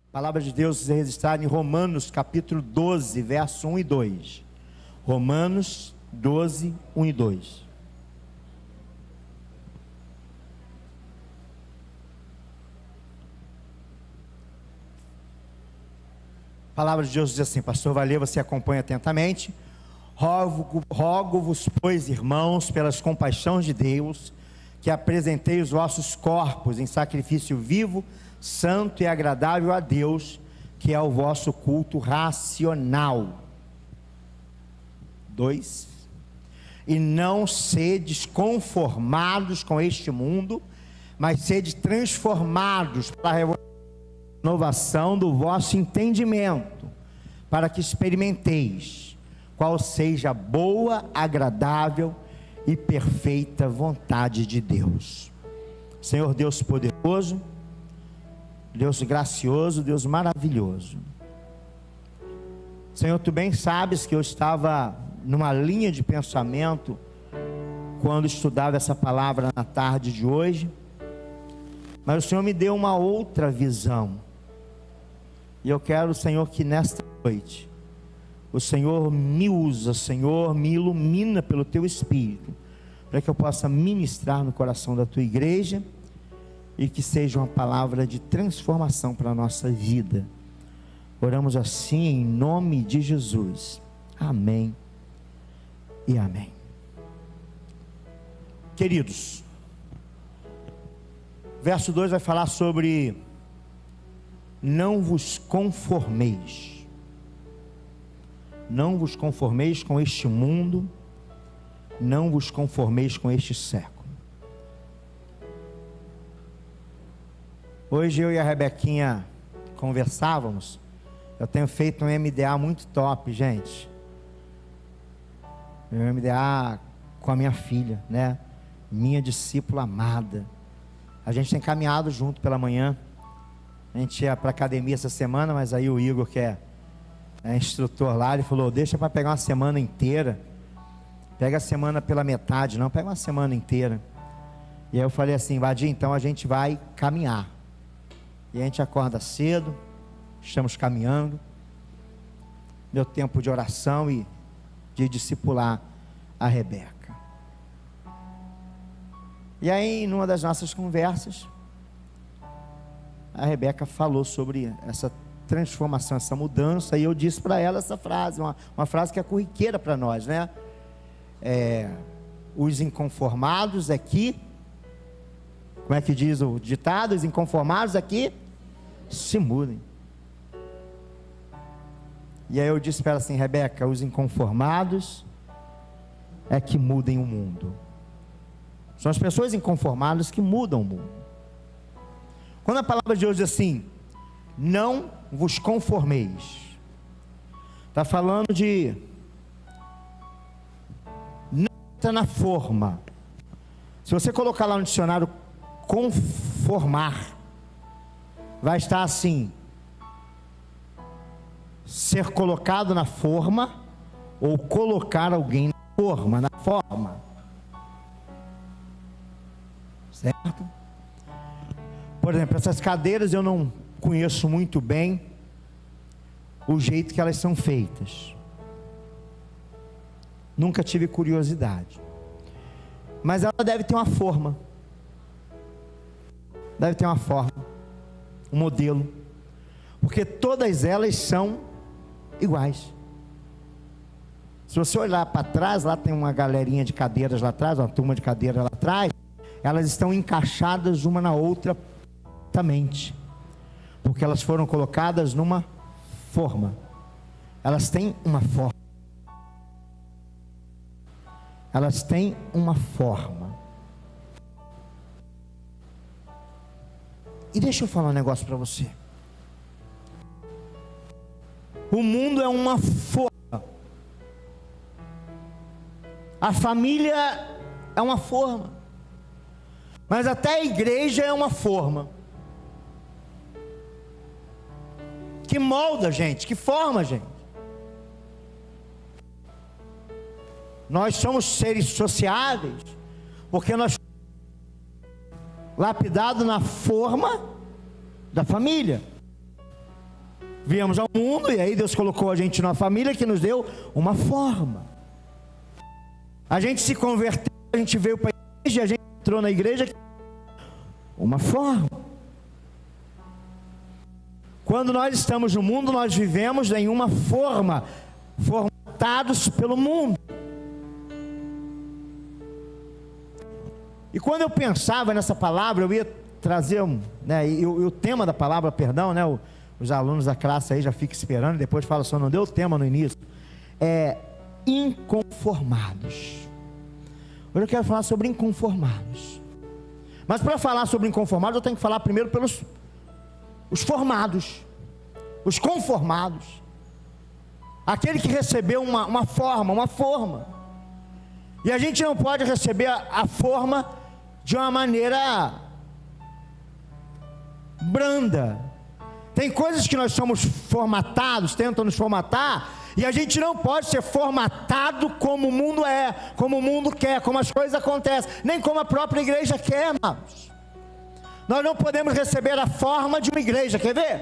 A palavra de Deus é registrada em Romanos capítulo 12, verso 1 e 2. Romanos 12, 1 e 2. A palavra de Deus diz assim, pastor Valê, você acompanha atentamente. Rogo-vos, pois, irmãos, pelas compaixões de Deus, que apresentei os vossos corpos em sacrifício vivo, santo e agradável a Deus, que é o vosso culto racional. 2. E não sedes conformados com este mundo, mas sede transformados para a renovação do vosso entendimento, para que experimenteis qual seja a boa, agradável e perfeita vontade de Deus. Senhor Deus poderoso, Deus gracioso, Deus maravilhoso. Senhor, tu bem sabes que eu estava numa linha de pensamento quando estudava essa palavra na tarde de hoje, mas o Senhor me deu uma outra visão, e eu quero, Senhor, que nesta noite o Senhor me usa, Senhor, me ilumina pelo teu Espírito, para que eu possa ministrar no coração da tua igreja, e que seja uma palavra de transformação para a nossa vida. Oramos assim em nome de Jesus, amém e amém. Queridos, verso 2 vai falar sobre não vos conformeis. Não vos conformeis com este mundo, não vos conformeis com este século. Hoje eu e a Rebequinha conversávamos. Eu tenho feito um MDA muito top, gente. Meu MDA com a minha filha, né? Minha discípula amada. A gente tem caminhado junto pela manhã. A gente ia para a academia essa semana, mas aí o Igor, que é instrutor lá, ele falou, deixa para pegar uma semana inteira. Pega a semana pela metade, não, pega uma semana inteira. E aí eu falei assim, Vadir, então a gente vai caminhar. E a gente acorda cedo, estamos caminhando. Meu tempo de oração e de discipular a Rebeca. E aí, numa das nossas conversas, a Rebeca falou sobre essa transformação, essa mudança, e eu disse para ela essa frase, uma frase que é corriqueira para nós, né? Os inconformados aqui, como é que diz o ditado? Os inconformados aqui se mudem. E aí eu disse para ela assim, Rebeca, os inconformados é que mudem o mundo. São as pessoas inconformadas que mudam o mundo. Quando a palavra de Deus diz assim, não vos conformeis, está falando de não está na forma. Se você colocar lá no dicionário conformar, vai estar assim, ser colocado na forma, ou colocar alguém na forma, certo? Por exemplo, essas cadeiras eu não conheço muito bem o jeito que elas são feitas, nunca tive curiosidade, mas ela deve ter uma forma, um modelo, porque todas elas são iguais. Se você olhar para trás, lá tem uma galerinha de cadeiras lá atrás, uma turma de cadeiras lá atrás, elas estão encaixadas uma na outra exatamente, porque elas foram colocadas numa forma, elas têm uma forma, e deixa eu falar um negócio para você, o mundo é uma forma, a família é uma forma, mas até a igreja é uma forma, que molda a gente, que forma a gente. Nós somos seres sociáveis, porque nós somos lapidados na forma da família. Viemos ao mundo e aí Deus colocou a gente numa família que nos deu uma forma. A gente se converteu, a gente veio para a igreja, a gente entrou na igreja, uma forma. Quando nós estamos no mundo, nós vivemos em uma forma, formatados pelo mundo. E quando eu pensava nessa palavra, eu ia trazer, e o tema da palavra, perdão, os alunos da classe aí já ficam esperando, depois falam, só não deu o tema no início, inconformados. Hoje eu quero falar sobre inconformados. Mas para falar sobre inconformados, eu tenho que falar primeiro pelos os formados, os conformados, aquele que recebeu uma forma, e a gente não pode receber a forma de uma maneira branda. Tem coisas que nós somos formatados, tentam nos formatar, e a gente não pode ser formatado como o mundo é, como o mundo quer, como as coisas acontecem, nem como a própria igreja quer, amados. Nós não podemos receber a forma de uma igreja, quer ver?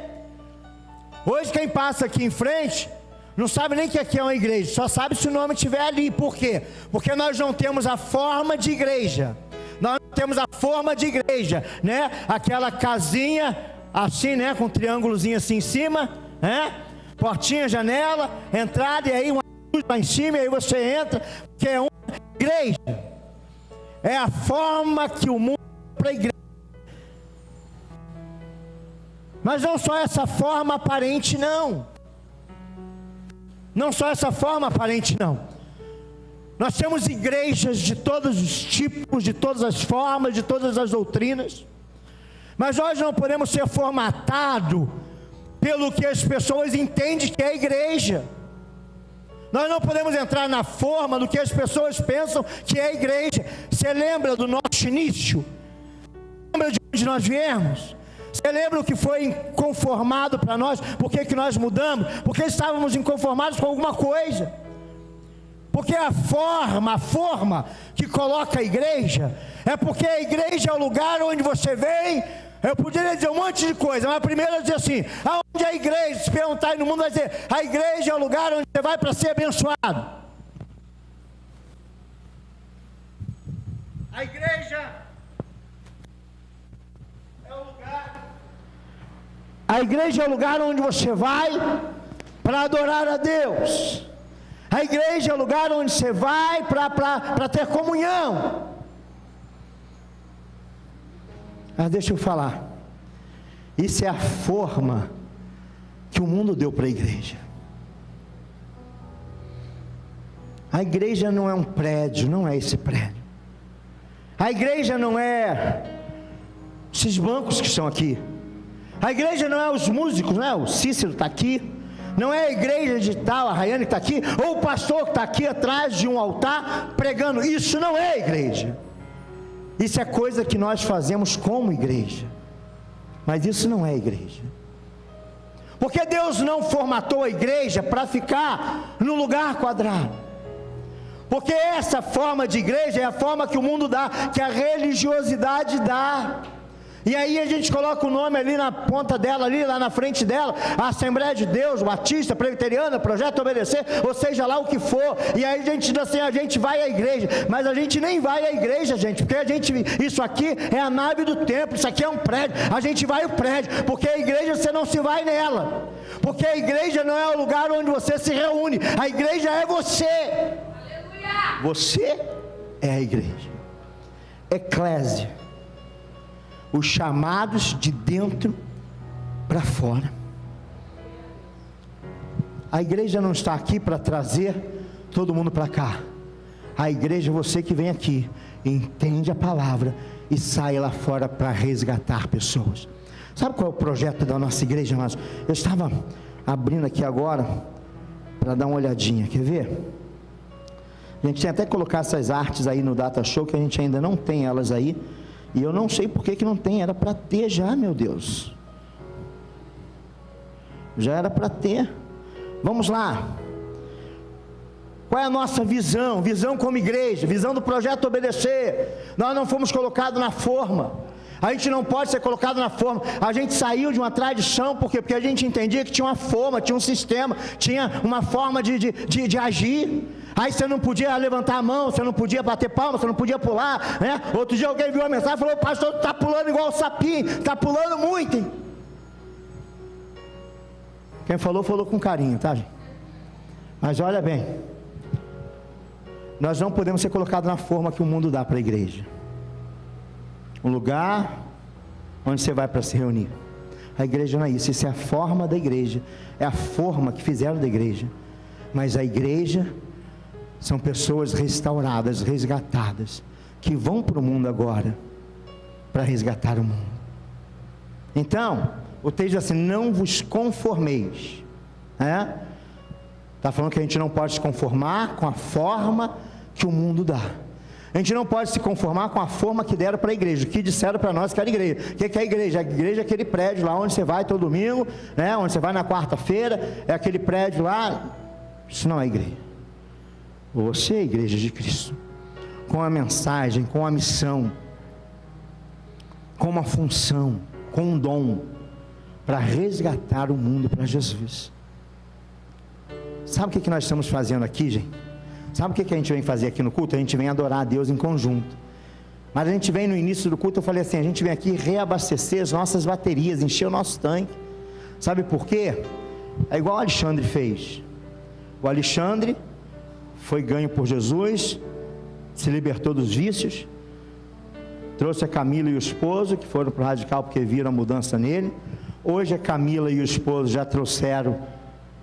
Hoje quem passa aqui em frente, não sabe nem que aqui é uma igreja, só sabe se o nome estiver ali. Por quê? Porque nós não temos a forma de igreja. Nós não temos a forma de igreja, aquela casinha assim, com um triângulozinho assim em cima, portinha, janela, entrada, e aí uma luz lá em cima, e aí você entra, que é uma igreja. É a forma que o mundo dá para a igreja. Mas não só essa forma aparente, não. Não só essa forma aparente, não. Nós temos igrejas de todos os tipos, de todas as formas, de todas as doutrinas. Mas nós não podemos ser formatados pelo que as pessoas entendem que é a igreja. Nós não podemos entrar na forma do que as pessoas pensam que é a igreja. Você lembra do nosso início? Lembra de onde nós viemos? Você lembra o que foi inconformado para nós? Por que nós mudamos? Porque estávamos inconformados com alguma coisa. Porque a forma que coloca a igreja, é porque a igreja é o lugar onde você vem. Eu poderia dizer um monte de coisa, mas primeiro eu dizer assim, aonde é a igreja? Se perguntar aí no mundo, vai dizer, a igreja é o lugar onde você vai para ser abençoado. A igreja é o lugar. A igreja é o lugar onde você vai para adorar a Deus. A igreja é o lugar onde você vai para ter comunhão. Mas deixa eu falar, isso é a forma que o mundo deu para a igreja. A igreja não é um prédio, não é esse prédio. A igreja não é esses bancos que estão aqui. A igreja não é os músicos, o Cícero está aqui. Não é a igreja de tal, a Rayane está aqui, ou o pastor que está aqui atrás de um altar pregando. Isso não é a igreja. Isso é coisa que nós fazemos como igreja, mas isso não é igreja. Porque Deus não formatou a igreja para ficar no lugar quadrado. Porque essa forma de igreja é a forma que o mundo dá, que a religiosidade dá. E aí a gente coloca o nome ali na ponta dela, ali lá na frente dela, a Assembleia de Deus, Batista, Presbiteriana, Projeto Obedecer, ou seja lá o que for. E aí a gente diz assim, a gente vai à igreja, mas a gente nem vai à igreja, gente, porque isso aqui é a nave do templo, isso aqui é um prédio, a gente vai ao prédio, porque a igreja você não se vai nela, porque a igreja não é o lugar onde você se reúne, a igreja é você. Aleluia! Você é a igreja. Eclésia. Os chamados de dentro para fora. A igreja não está aqui para trazer todo mundo para cá. A igreja é você que vem aqui, entende a palavra e sai lá fora para resgatar pessoas. Sabe qual é o projeto da nossa igreja, irmãos? Eu estava abrindo aqui agora para dar uma olhadinha, quer ver? A gente tem até que colocar essas artes aí no Data Show, que a gente ainda não tem elas aí. E eu não sei por que não tem, era para ter já, meu Deus. Já era para ter. Vamos lá. Qual é a nossa visão? Visão como igreja, visão do projeto Obedecer. Nós não fomos colocados na forma. A gente não pode ser colocado na forma. A gente saiu de uma tradição, por quê? Porque a gente entendia que tinha uma forma, tinha um sistema, tinha uma forma de agir. Aí você não podia levantar a mão, você não podia bater palma, você não podia pular, né? Outro dia alguém viu uma mensagem e falou: o pastor está pulando igual o sapinho, está pulando muito, hein? Quem falou, falou com carinho, tá, gente? Mas olha bem, nós não podemos ser colocados na forma que o mundo dá para a igreja. Um lugar onde você vai para se reunir. A igreja não é isso, isso é a forma da igreja, é a forma que fizeram da igreja. Mas a igreja são pessoas restauradas, resgatadas, que vão para o mundo agora, para resgatar o mundo. Então, o texto diz assim: não vos conformeis, está falando que a gente não pode se conformar com a forma que o mundo dá. A gente não pode se conformar com a forma que deram para a igreja, que disseram para nós que era igreja. O que é a igreja? A igreja é aquele prédio lá onde você vai todo domingo, né? Onde você vai na quarta-feira, é aquele prédio lá. Isso não é igreja. Você é a igreja de Cristo, com a mensagem, com a missão, com uma função, com um dom, para resgatar o mundo para Jesus. Sabe o que nós estamos fazendo aqui, gente? Sabe o que a gente vem fazer aqui no culto? A gente vem adorar a Deus em conjunto. Mas a gente vem no início do culto, eu falei assim: a gente vem aqui reabastecer as nossas baterias, encher o nosso tanque. Sabe por quê? É igual o Alexandre fez. O Alexandre foi ganho por Jesus, se libertou dos vícios, trouxe a Camila e o esposo, que foram para o radical porque viram a mudança nele. Hoje a Camila e o esposo já trouxeram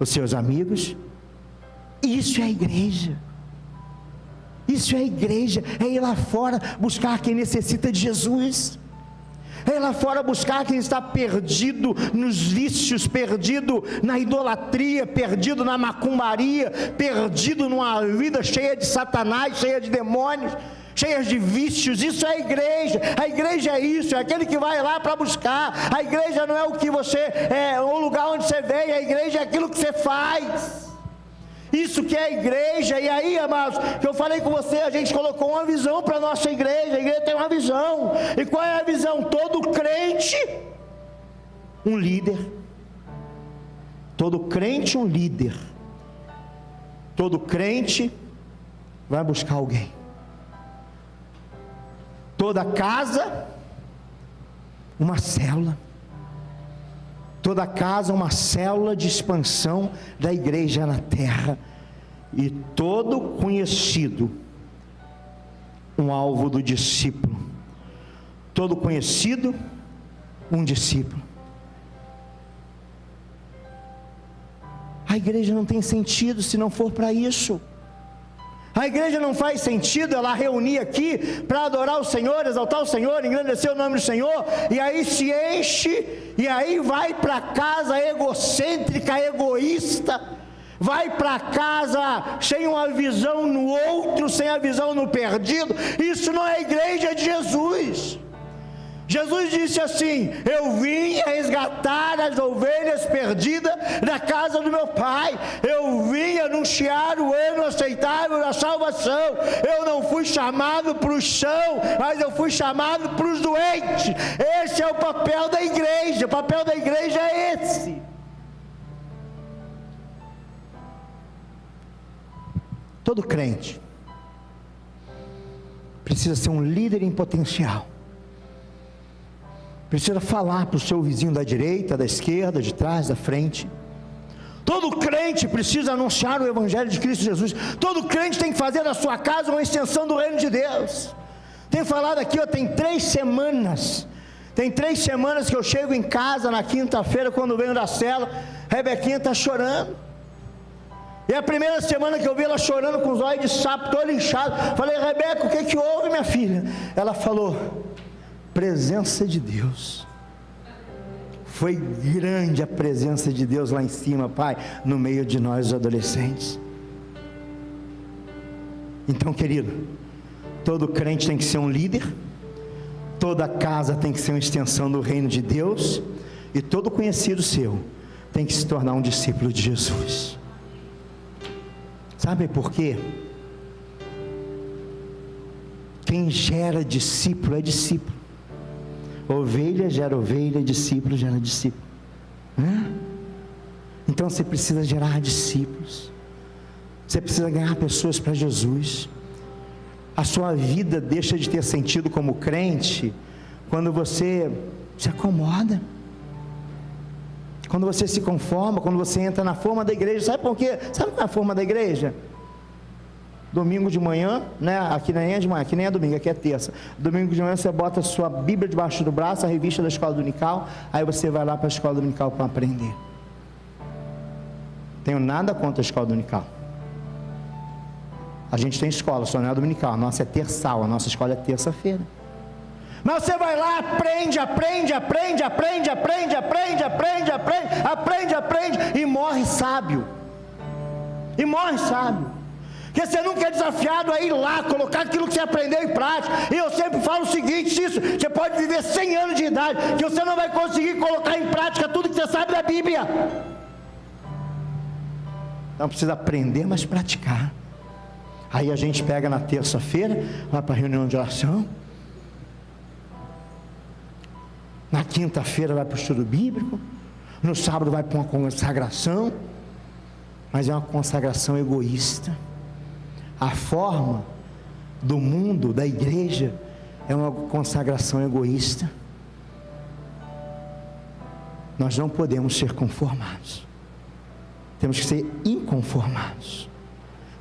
os seus amigos. Isso é a igreja. Isso é a igreja, é ir lá fora buscar quem necessita de Jesus, é ir lá fora buscar quem está perdido nos vícios, perdido na idolatria, perdido na macumbaria, perdido numa vida cheia de Satanás, cheia de demônios, cheia de vícios. Isso é a igreja é isso, é aquele que vai lá para buscar. A igreja não é o que você, o lugar onde você veio, a igreja é aquilo que você faz. Isso que é a igreja. E aí, amados, que eu falei com você, a gente colocou uma visão para a nossa igreja. A igreja tem uma visão. E qual é a visão? Todo crente, um líder. Todo crente, um líder. Todo crente vai buscar alguém. Toda casa, uma célula. Toda casa, uma célula de expansão da igreja na terra. E todo conhecido, um alvo do discípulo. Todo conhecido, um discípulo. A igreja não tem sentido se não for para isso. A igreja não faz sentido ela reunir aqui para adorar o Senhor, exaltar o Senhor, engrandecer o nome do Senhor, e aí se enche, e aí vai para casa egocêntrica, egoísta, vai para casa sem uma visão no outro, sem a visão no perdido. Isso não é a igreja de Jesus. Jesus disse assim: eu vim resgatar as ovelhas perdidas da casa do meu Pai. Eu vim anunciar o ano aceitável da salvação. Eu não fui chamado para o chão, mas eu fui chamado para os doentes. Esse é o papel da igreja. O papel da igreja é esse. Todo crente precisa ser um líder em potencial. Precisa falar para o seu vizinho da direita, da esquerda, de trás, da frente. Todo crente precisa anunciar o Evangelho de Cristo Jesus. Todo crente tem que fazer da sua casa uma extensão do reino de Deus. Tenho falado aqui, tem 3 semanas. Tem 3 semanas que eu chego em casa na quinta-feira, quando venho da cela, Rebequinha está chorando. E a primeira semana que eu vi ela chorando com os olhos de sapo, todo inchado. Falei: Rebeca, o que houve, minha filha? Ela falou: presença de Deus. Foi grande a presença de Deus lá em cima, Pai, no meio de nós, os adolescentes. Então, querido, todo crente tem que ser um líder, toda casa tem que ser uma extensão do reino de Deus, e todo conhecido seu tem que se tornar um discípulo de Jesus. Sabe por quê? Quem gera discípulo é discípulo. Ovelha gera ovelha, discípulo gera discípulo. Então você precisa gerar discípulos. Você precisa ganhar pessoas para Jesus. A sua vida deixa de ter sentido como crente quando você se acomoda, quando você se conforma, quando você entra na forma da igreja. Sabe por quê? Sabe qual é a forma da igreja? Domingo de manhã, né? Aqui nem é de manhã, aqui nem é domingo, aqui é terça. Domingo de manhã você bota a sua Bíblia debaixo do braço, a revista da escola dominical, aí você vai lá para a escola dominical para aprender. Tenho nada contra a escola dominical. A gente tem escola, só não é dominical, a nossa é terçal, a nossa escola é terça-feira. Mas você vai lá, aprende, e morre sábio. E morre sábio. Porque você nunca é desafiado a ir lá, colocar aquilo que você aprendeu em prática. E eu sempre falo o seguinte: isso, você pode viver 100 anos de idade, que você não vai conseguir colocar em prática tudo que você sabe da Bíblia. Então precisa aprender, mas praticar. Aí a gente pega na terça-feira, vai para a reunião de oração. Na quinta-feira vai para o estudo bíblico. No sábado vai para uma consagração. Mas é uma consagração egoísta. A forma do mundo, da igreja, é uma consagração egoísta. Nós não podemos ser conformados. Temos que ser inconformados.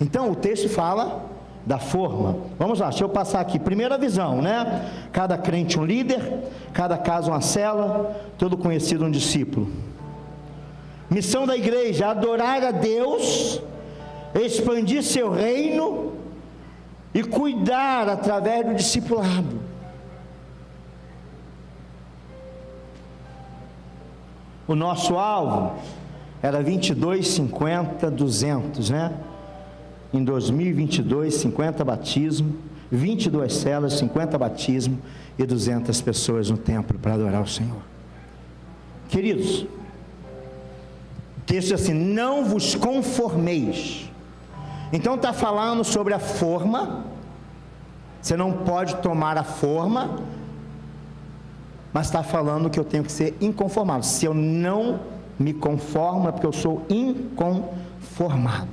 Então o texto fala da forma. Vamos lá, deixa eu passar aqui. Primeira visão, né? Cada crente um líder, cada casa uma célula, todo conhecido um discípulo. Missão da igreja: adorar a Deus, expandir seu reino e cuidar através do discipulado. O nosso alvo era 22, 50, 200, né? Em 2022, 50 batismos, 22 células, 50 batismos e 200 pessoas no templo para adorar o Senhor. Queridos, o texto diz assim: não vos conformeis. Então está falando sobre a forma. Você não pode tomar a forma, mas está falando que eu tenho que ser inconformado. Se eu não me conformo, é porque eu sou inconformado.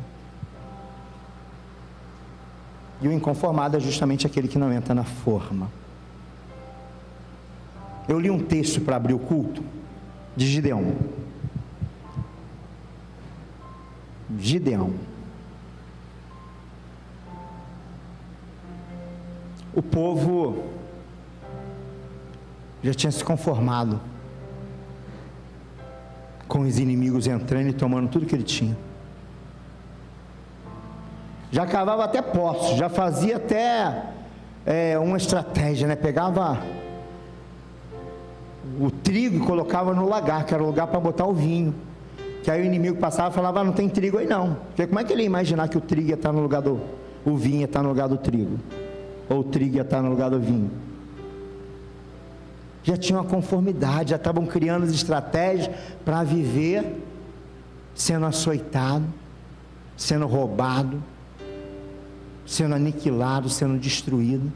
E o inconformado é justamente aquele que não entra na forma. Eu li um texto para abrir o culto de Gideão. O povo já tinha se conformado com os inimigos entrando e tomando tudo que ele tinha. Já cavava até poços, já fazia até uma estratégia, né? Pegava o trigo e colocava no lagar, que era o lugar para botar o vinho. Que aí o inimigo passava e falava: não tem trigo aí não. Porque como é que ele ia imaginar que o trigo ia estar no lugar o vinho ia estar no lugar do trigo? Ou o trigo ia estar no lugar do vinho? Já tinham uma conformidade, já estavam criando as estratégias para viver sendo açoitado, sendo roubado, sendo aniquilado, sendo destruído.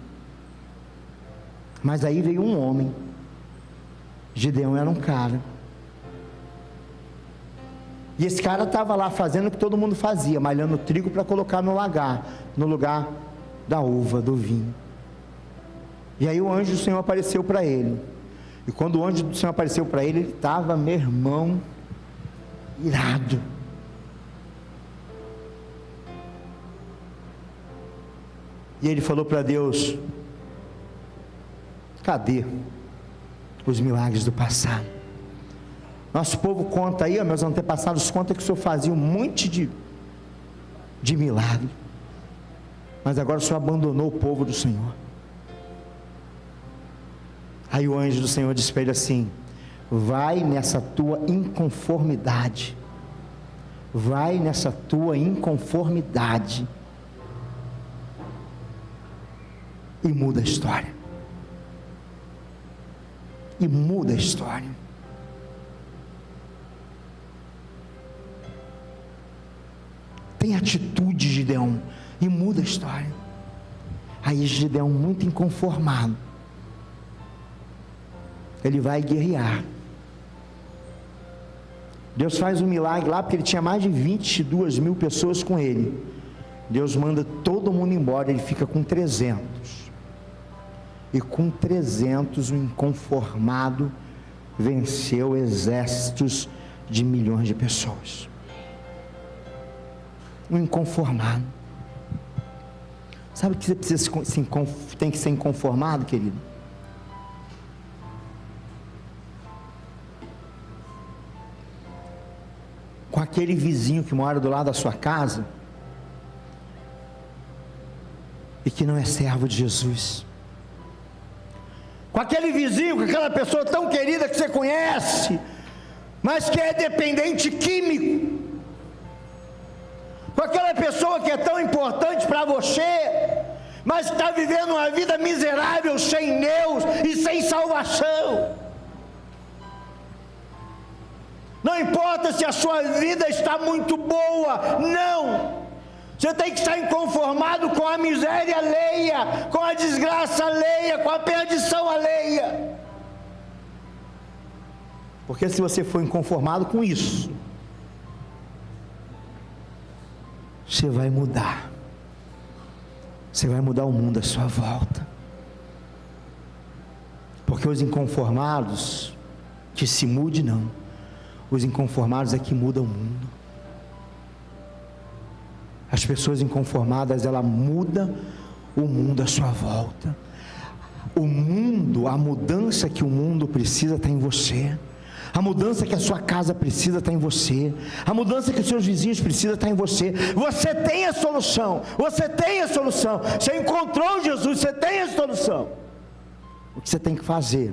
Mas aí veio um homem. Gideão era um cara. E esse cara estava lá fazendo o que todo mundo fazia, malhando trigo para colocar no lagar, no lugar da uva, do vinho. E aí o anjo do Senhor apareceu para ele. E quando o anjo do Senhor apareceu para ele, ele estava, meu irmão, irado. E ele falou para Deus: cadê os milagres do passado? Nosso povo conta aí, meus antepassados contam que o Senhor fazia um monte de milagre, mas agora o Senhor abandonou o povo do Senhor. Aí o anjo do Senhor disse para ele assim: vai nessa tua inconformidade, vai nessa tua inconformidade e muda a história. E muda a história. Tem atitude, Gideão, e muda a história. Aí Gideão, muito inconformado, ele vai guerrear. Deus faz um milagre lá, porque ele tinha mais de 22 mil pessoas com ele. Deus manda todo mundo embora, ele fica com 300. E com 300 o inconformado venceu exércitos de milhões de pessoas. Um inconformado. Sabe que você precisa tem que ser inconformado, querido? Com aquele vizinho que mora do lado da sua casa e que não é servo de Jesus. Com aquele vizinho, com aquela pessoa tão querida que você conhece, mas que é dependente químico. Com aquela pessoa que é tão importante para você, mas está vivendo uma vida miserável, sem Deus e sem salvação. Não importa se a sua vida está muito boa, não. Você tem que estar inconformado com a miséria alheia, com a desgraça alheia, com a perdição alheia. Porque se você for inconformado com isso, você vai mudar. Você vai mudar o mundo à sua volta. Porque os inconformados, que se mude não. Os inconformados é que mudam o mundo. As pessoas inconformadas, ela muda o mundo à sua volta. O mundo, a mudança que o mundo precisa está em você. A mudança que a sua casa precisa está em você. A mudança que os seus vizinhos precisam está em você. Você tem a solução. Você tem a solução. Você encontrou Jesus, você tem a solução. O que você tem que fazer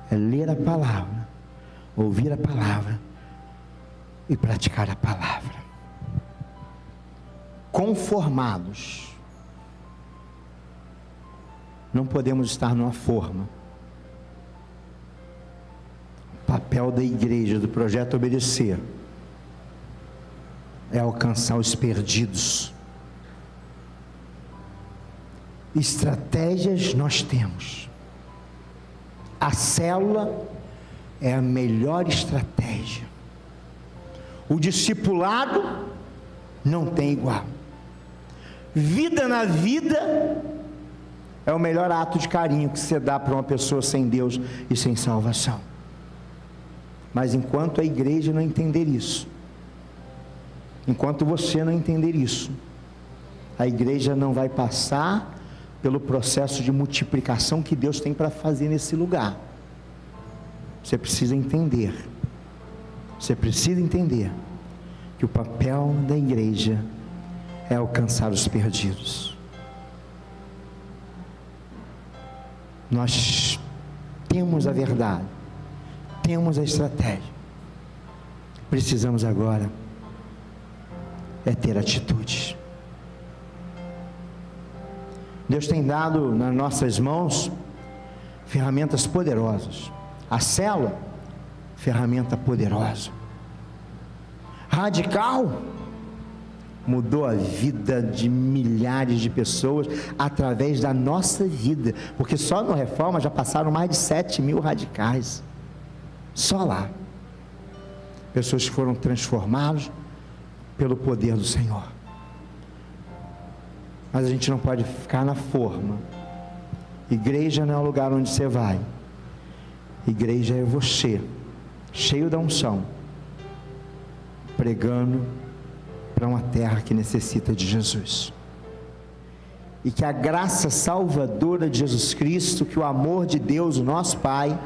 é ler a palavra, ouvir a palavra e praticar a palavra. Conformados, não podemos estar numa forma. O papel da igreja, do projeto Obedecer, é alcançar os perdidos. Estratégias nós temos. A célula é a melhor estratégia. O discipulado não tem igual. Vida na vida é o melhor ato de carinho que você dá para uma pessoa sem Deus e sem salvação. Mas enquanto a igreja não entender isso, enquanto você não entender isso, a igreja não vai passar pelo processo de multiplicação que Deus tem para fazer nesse lugar. Você precisa entender. Você precisa entender que o papel da igreja é alcançar os perdidos. Nós temos a verdade, temos a estratégia. Precisamos agora é ter atitude. Deus tem dado nas nossas mãos ferramentas poderosas. A célula, ferramenta poderosa. Radical, mudou a vida de milhares de pessoas através da nossa vida, porque só no Reforma já passaram mais de 7.000 radicais, só lá, pessoas que foram transformadas pelo poder do Senhor. Mas a gente não pode ficar na forma. Igreja não é o lugar onde você vai. Igreja é você, cheio da unção, pregando para uma terra que necessita de Jesus. E que a graça salvadora de Jesus Cristo, que o amor de Deus, o nosso Pai,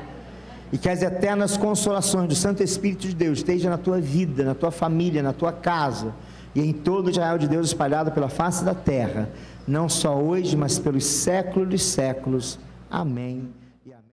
e que as eternas consolações do Santo Espírito de Deus esteja na tua vida, na tua família, na tua casa e em todo o Israel de Deus espalhado pela face da terra, não só hoje, mas pelos séculos dos séculos. Amém.